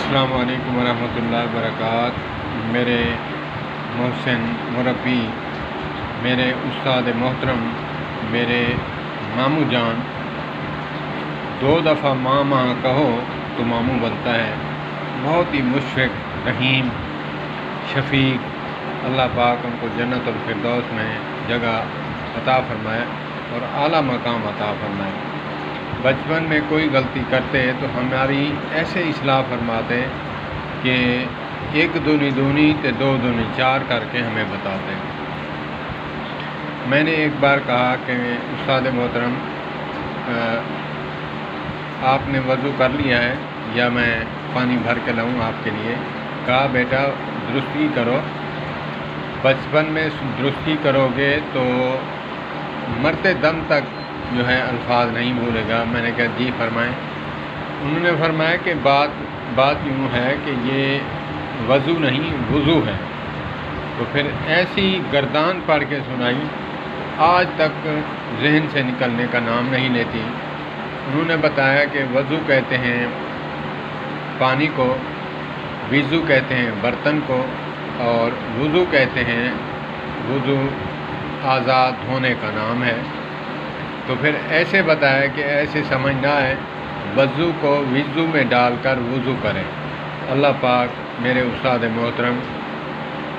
السلام علیکم ورحمۃ اللہ وبرکاتہ۔ میرے محسن مربی، میرے استاد محترم، میرے ماموں جان، 2 دفعہ ماں ماں کہو تو ماموں بنتا ہے۔ بہت ہی مشفق، رحیم، شفیق، اللہ پاک ان کو جنت الفردوس میں جگہ عطا فرمائے اور اعلیٰ مقام عطا فرمائے۔ بچپن میں کوئی غلطی کرتے تو ہماری ایسے اصلاح فرماتے کہ 1 دونی دونی تے 2 دونی 4 کر کے ہمیں بتاتے۔ میں نے ایک بار کہا کہ استاد محترم آپ نے وضو کر لیا ہے یا میں پانی بھر کے لاؤں آپ کے لیے؟ کہا بیٹا درستی کرو، بچپن میں درستی کرو گے تو مرتے دم تک جو ہے الفاظ نہیں بھولے گا۔ میں نے کہا جی فرمائیں۔ انہوں نے فرمایا کہ بات یوں ہے کہ یہ وضو نہیں وضو ہے۔ تو پھر ایسی گردان پڑھ کے سنائی، آج تک ذہن سے نکلنے کا نام نہیں لیتی۔ انہوں نے بتایا کہ وضو کہتے ہیں پانی کو، وضو کہتے ہیں برتن کو، اور وضو کہتے ہیں وضو آزاد دھونے کا نام ہے۔ تو پھر ایسے بتایا کہ ایسے سمجھ نہ آئے، وضو کو وضو میں ڈال کر وضو کریں۔ اللہ پاک میرے استاد محترم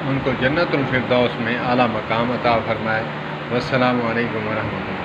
ان کو جنت الفردوس میں اعلیٰ مقام عطا فرمائے۔ والسلام علیکم ورحمۃ اللہ۔